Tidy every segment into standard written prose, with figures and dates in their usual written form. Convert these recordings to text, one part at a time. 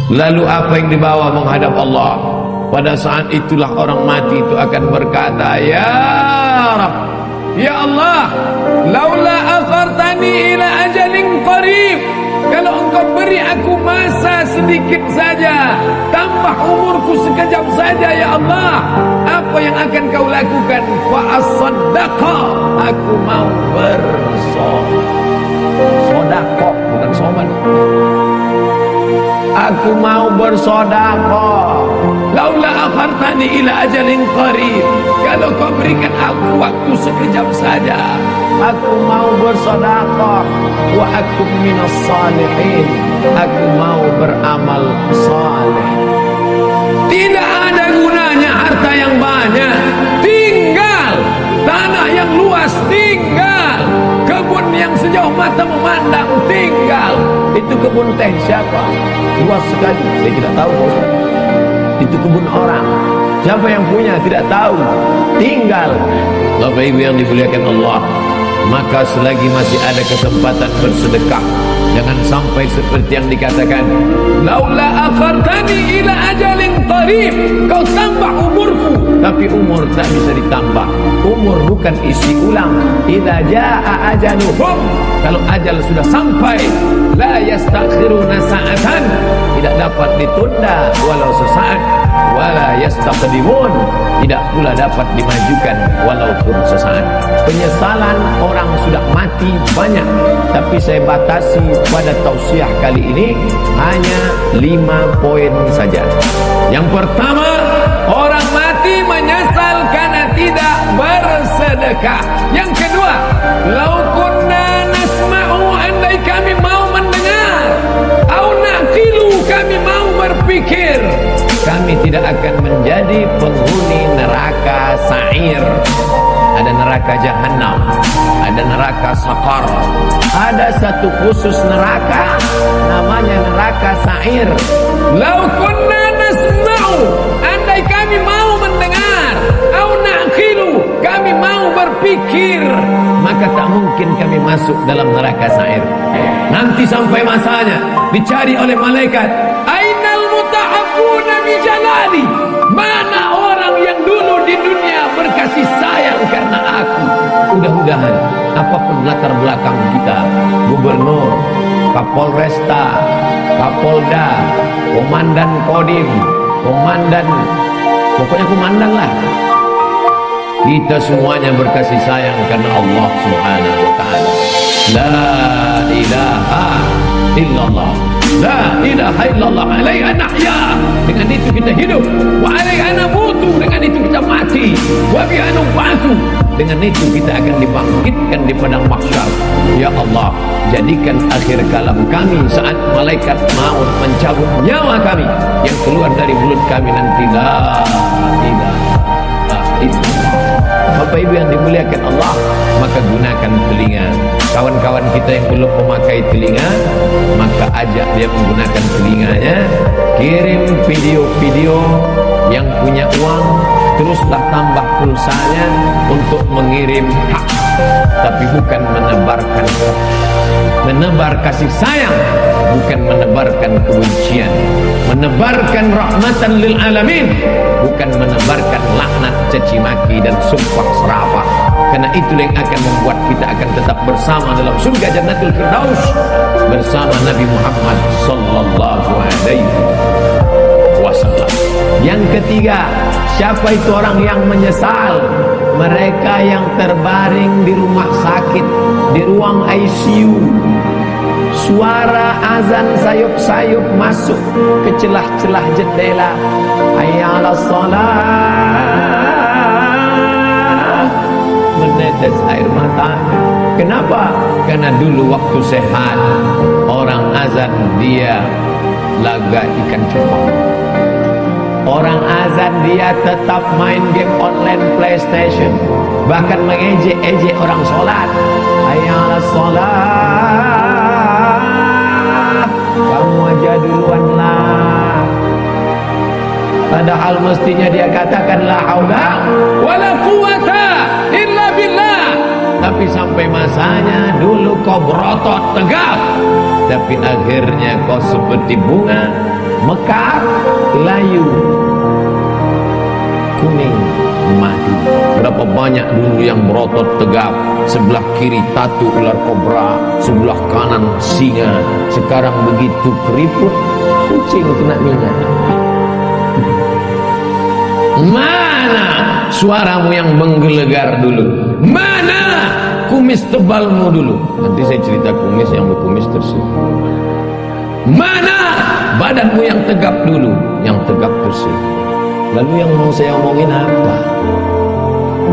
Lalu apa yang dibawa menghadap Allah? Pada saat itulah orang mati itu akan berkata, Ya Rab, Ya Allah, laula akhartani ila ajalin qarib, kalau engkau beri aku masa sedikit saja, tambah umurku sekejap saja ya Allah, apa yang akan kau lakukan? Fa as-saddaqa, aku mau bersedekah, bukan sobat. Aku mau bersedekah. Laula akhartani ila ajalin qarib, kalau kau berikan aku waktu sekejap saja, aku mau bersedekah. Wa akum minas salihin, aku mau beramal saleh. Tidak ada gunanya harta yang banyak, tinggal tanah yang luas, tinggal kebun yang sejauh mata memandang, tinggal. Itu kebun teh siapa? Luas sekali, saya tidak tahu Ustaz. Itu kebun orang, siapa yang punya tidak tahu, tinggal. Bapak Ibu yang dimuliakan Allah, maka selagi masih ada kesempatan bersedekah, jangan sampai seperti yang dikatakan, laula akhartani ila ajalin qarib, kau tambah umurku, tapi umur tak bisa ditambah. Umur bukan isi ulang. Idza jaa ajaluhum, kalau ajal sudah sampai, la yastakhiruna sa'atan, tidak dapat ditunda walau sesaat, wala yastaqdimun, tidak pula dapat dimajukan walaupun sesaat. Penyesalan orang sudah mati banyak, tapi saya batasi pada tausiah kali ini hanya 5 poin saja. Yang pertama, orang mati menyesal karena tidak bersedekah. Yang kedua, lau kunna nasma'u, andai kami mau mendengar, au naqilu, kami mau berpikir, kami tidak akan menjadi penghuni neraka sa'ir. Ada neraka jahanam, ada neraka sakar, ada satu khusus neraka namanya neraka sa'ir. Lau kunna nasma'u, andai kami mau mendengar, au naqilu, kami mau berpikir, maka tak mungkin kami masuk dalam neraka sa'ir. Nanti sampai masanya dicari oleh malaikat, ainal mutahabbuna bi jalali, mana orang yang dulu di dunia berkasih sayang karena aku. Mudah-mudahan apapun latar belakang kita, gubernur, kapolresta, kapolda, komandan kodim, komandan, pokoknya komandan lah, kita semuanya berkasih sayang karena Allah Subhanahu wa ta'ala. La ilaha illallah, la ilaha illallah, alaiha nahya, dengan itu kita hidup, wa alaiha namutu, dengan itu kita mati, wa biha nub'atsu, dengan itu kita akan dibangkitkan di padang mahsyar. Ya Allah, jadikan akhir kalam kami saat malaikat maut mencabut nyawa kami, yang keluar dari mulut kami nanti la ilaha illallah. Bapak Ibu yang dimuliakan Allah, maka gunakan telinga. Kawan-kawan kita yang belum memakai telinga, maka ajak dia menggunakan telinganya. Kirim video-video, yang punya uang teruslah tambah pulsanya untuk mengirim hak, tapi bukan menebarkan hak. Menebar kasih sayang, bukan menebarkan kebencian. Menebarkan rahmatan lil alamin, bukan menebarkan laknat, caci maki dan sumpah serapah. Karena itulah yang akan membuat kita akan tetap bersama dalam surga Jannatul Firdaus bersama Nabi Muhammad sallallahu alaihi wasallam. Yang ketiga, siapa itu orang yang menyesal? Mereka yang terbaring di rumah sakit, di ruang ICU. Suara azan sayup-sayup masuk ke celah-celah jendela. Hayya 'alas shalah, menetes air mata. Kenapa? Karena dulu waktu sehat, orang azan dia laga ikan cupang. Orang azan dia tetap main game online PlayStation, bahkan mengejek-ejek orang sholat. Hayya 'alas shalah, kamu aja duluan lah. Padahal mestinya dia katakan la haula wala quwata illa billah. Tapi sampai masanya dulu kau berotot tegap, tapi akhirnya kau seperti bunga mekar, layu, kuning, mati. Berapa banyak dulu yang berotot tegap, sebelah kiri tatu ular kobra, sebelah kanan singa. Sekarang begitu keriput, kucing kena minyak. Mana suaramu yang menggelegar dulu? Mana kumis tebalmu dulu? Nanti saya cerita kumis yang berkumis tersebut. Mana badanmu yang tegap dulu? Yang tegap tersebut. Lalu yang mau saya omongin apa?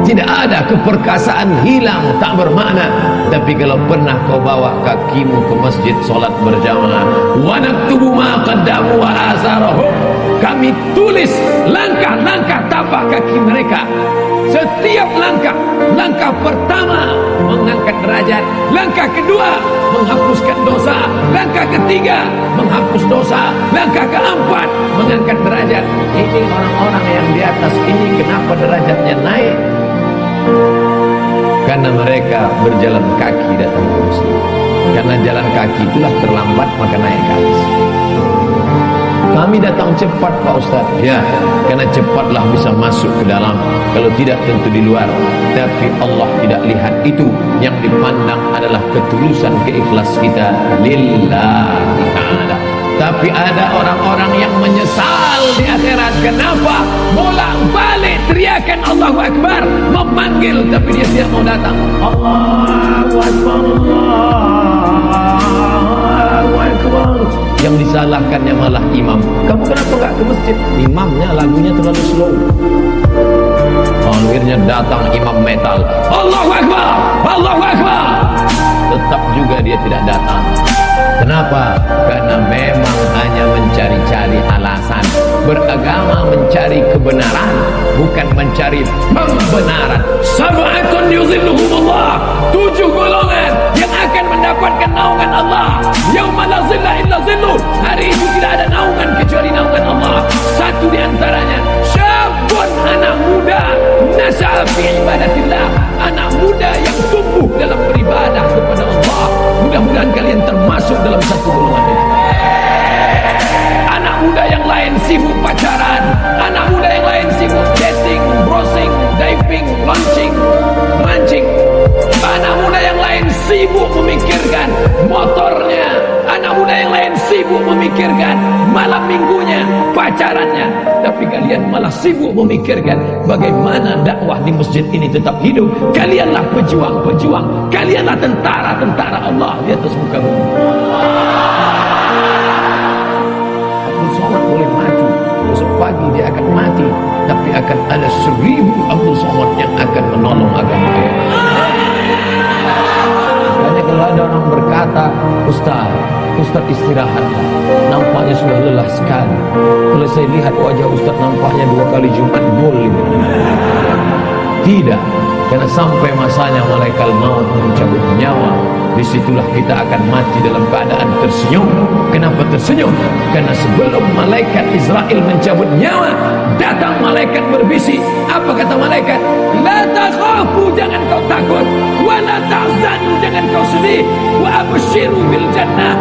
Tidak ada, keperkasaan hilang, tak bermakna. Tapi kalau pernah kau bawa kakimu ke masjid solat berjamaah, wa naktubu ma qaddamu wa asarahum, kami tulis langkah-langkah tapak kaki mereka. Setiap langkah, langkah pertama mengangkat derajat, langkah kedua menghapuskan dosa, langkah ketiga menghapus dosa, langkah keempat mengangkat derajat. Ini orang-orang yang di atas ini kenapa derajatnya naik? Karena mereka berjalan kaki datang ke masjid. Karena jalan kaki itulah terlambat, maka naik ke atas. Kami datang cepat Pak Ustaz. Ya, karena cepatlah bisa masuk ke dalam. Kalau tidak tentu di luar. Tapi Allah tidak lihat itu. Yang dipandang adalah ketulusan, keikhlas kita lillahi ta'ala. Tapi ada orang-orang yang menyesal di akhirat. Kenapa? Bolak-balik teriakan Allahu Akbar, memanggil, tapi dia tidak mau datang. Allahu Akbar, Allahu Akbar. Yang disalahkannya malah imam. Kamu kenapa gak ke masjid? Imamnya lagunya terlalu slow. Akhirnya datang imam metal. Allahu Akbar, Allahu Akbar. Tetap juga dia tidak datang. Kenapa? Karena memang hanya mencari-cari alasan. Beragama mencari kebenaran, bukan mencari pembenaran. Sab'atun yuzilluhumullah, 7 golongan yang akan mendapatkan naungan Allah. Yauma la zilla illa zilluh, hari itu tidak ada naungan kecuali naungan Allah. Satu di antaranya syabun, anak muda, nas'a fi ibadatillah, anak muda yang tumbuh dalam beribadah kepada Allah. Mudah-mudahan kalian termasuk dalam satu golongan itu. Anak muda yang lain sibuk pacaran, anak muda yang lain sibuk dating, browsing, diving, launching, mancing. Anak muda yang lain sibuk memikirkan motornya, anak muda yang lain sibuk memikirkan malam minggunya, pacarannya. Tapi kalian malah sibuk memikirkan bagaimana dakwah di masjid ini tetap hidup. Kalianlah pejuang-pejuang, kalianlah tentara-tentara Allah di atas muka bumi. Abdul Somad boleh mati, besok pagi dia akan mati, tapi akan ada 1000 Abdul Somad yang akan menolong agama Allah. Makanya kalau ada orang berkata, Ustaz istirahatlah, nampaknya sudah lelah sekali. Kalau saya lihat wajah Ustaz nampaknya 2 kali Jumat gol ini. Tidak, karena sampai masanya malaikat maut mencabut nyawa, disitulah kita akan mati dalam keadaan tersenyum. Kenapa tersenyum? Karena sebelum malaikat Israel mencabut nyawa, datang malaikat berbisik. Apa kata malaikat? La takhafu, jangan kau takut, wa la tahzanu, jangan kau sedih, wa abshiru bil jannah,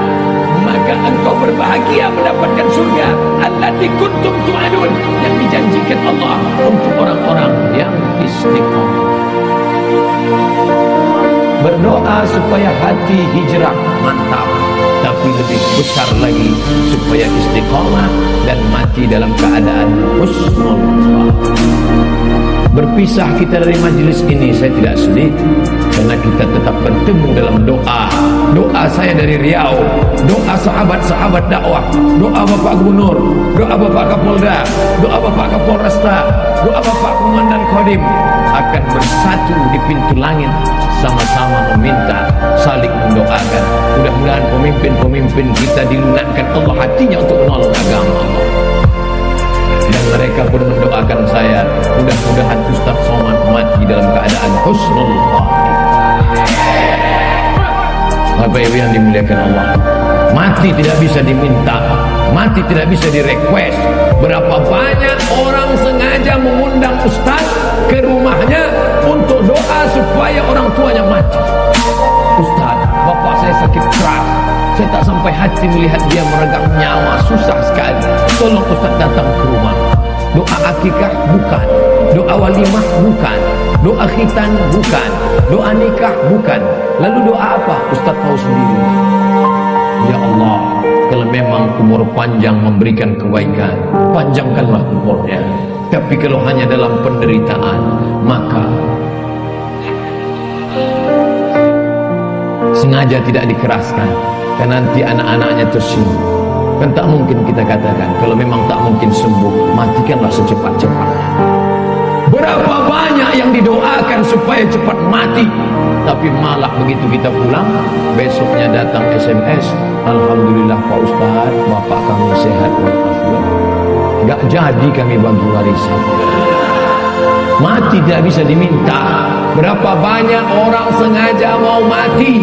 maka engkau berbahagia mendapatkan surga allati kuntum tu'adun, yang dijanjikan Allah untuk orang-orang yang istiqomah. Berdoa supaya hati hijrah mantap, tapi lebih besar lagi supaya istiqomah dan mati dalam keadaan husnul khatimah. Berpisah kita dari majelis ini saya tidak sedih, karena kita tetap bertemu dalam doa. Doa saya dari Riau, doa sahabat-sahabat dakwah, doa Bapak Gubernur, doa Bapak Kapolda, doa Bapak Kapolresta, doa Bapak Komandan Kodim akan bersatu di pintu langit, sama-sama meminta, saling mendoakan. Mudah-mudahan pemimpin-pemimpin kita dilunakkan Allah hatinya untuk menolong agama Allah. Dan mereka pun mendoakan saya, mudah-mudahan Ustaz Somad mati dalam keadaan husnul khatimah. Bapak Ibu yang dimuliakan Allah, mati tidak bisa diminta, mati tidak bisa direquest. Berapa banyak orang sengaja mengundang Ustaz ke rumahnya untuk doa supaya orang tuanya mati. Ustaz, bapak saya sakit keras, Saya tak sampai hati melihat dia meregang nyawa, susah sekali. Tolong Ustaz datang ke rumah. Doa akikah bukan, doa walimah bukan, doa khitan bukan, doa nikah bukan. Lalu doa apa? Ustaz tahu sendiri. Ya Allah, kalau memang umur panjang memberikan kebaikan, panjangkanlah umurnya. Tapi kalau hanya dalam penderitaan, maka sengaja tidak dikeraskan, karena nanti anak-anaknya tersinggung. Kan tak mungkin kita katakan, kalau memang tak mungkin sembuh, matikanlah secepat-cepatnya. Berapa banyak yang didoakan supaya cepat mati, tapi malah begitu kita pulang, besoknya datang SMS, Alhamdulillah Pak Ustaz, bapak kami sehat walafiat. Gak jadi kami bagi warisan. Mati tidak bisa diminta. Berapa banyak orang sengaja mau mati,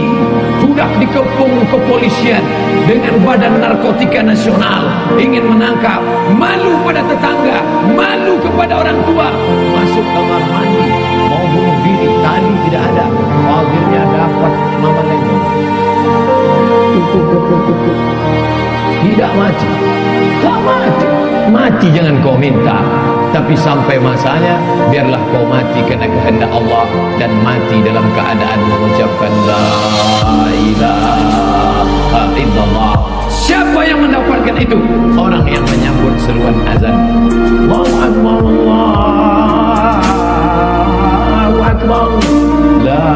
sudah dikepung kepolisian dengan Badan Narkotika Nasional, ingin menangkap, malu pada tetangga, malu kepada orang tua, masuk kamar mandi, mau bunuh diri, tali tidak ada, akhirnya dapat mama lemon. Tidak mati, tak mati. Mati jangan kau minta, tapi sampai masanya biarlah kau mati karena kehendak Allah, dan mati dalam keadaan mengucapkan la ilaha illallah. Siapa yang mendapatkan itu? Orang yang menyambut seruan azan. Allahu akbar, Allahu akbar, la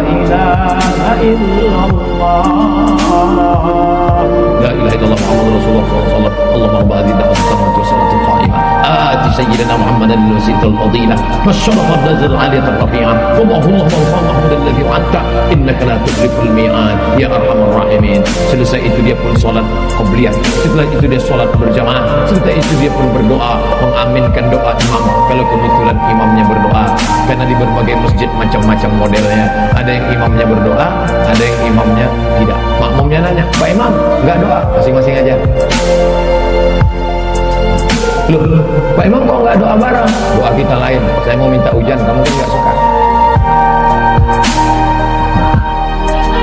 ilaha illallah, la ilaha illallah Muhammadur Rasulullah sallallahu alaihi wasallam. Allahumma rabb hadhihi da'wati tammati wa salatul qa'imah ati sayyidina Muhammadan al-wasilatal fadilah wasyarafat dzal aliyatul rafi'ah wa Allahumma Muhammad alladhi wa'adta innaka la tukhliful mi'ad ya arhamar rahimin. Selesai itu dia pun salat qabliyah, setelah itu dia salat berjamaah, setelah itu dia pun berdoa mengaminkan doa imam kalau kebetulan imamnya berdoa, karena di berbagai masjid macam-macam modelnya, ada yang imamnya berdoa, ada yang imamnya tidak. Makmumnya nanya, Pak Imam enggak doa? Masing-masing aja. Loh, Pak Imam kok enggak doa bareng? Doa kita lain, saya mau minta hujan, kamu kan enggak suka.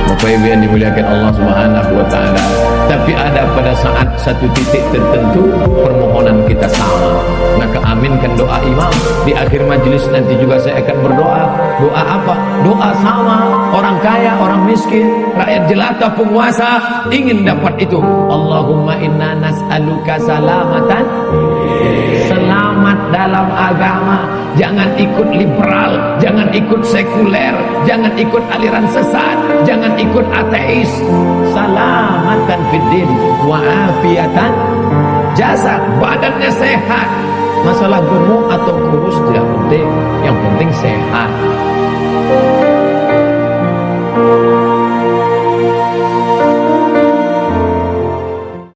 Bapak Ibu yang dimuliakan Allah Subhanahu wa taala. Tapi ada pada saat satu titik tertentu permohonan kita sama, maka aminkan doa imam. Di akhir majelis nanti juga saya akan berdoa. Doa apa? Doa sama. Orang kaya, orang miskin, rakyat jelata, penguasa ingin dapat itu. Allahumma inna nas'aluka salamatan, selamat dalam agama. Jangan ikut liberal, jangan ikut sekuler, jangan ikut aliran sesat, jangan ikut ateis. Salamatan fiddin wa afiatan jasad, badannya sehat. Masalah gemuk atau kurus tidak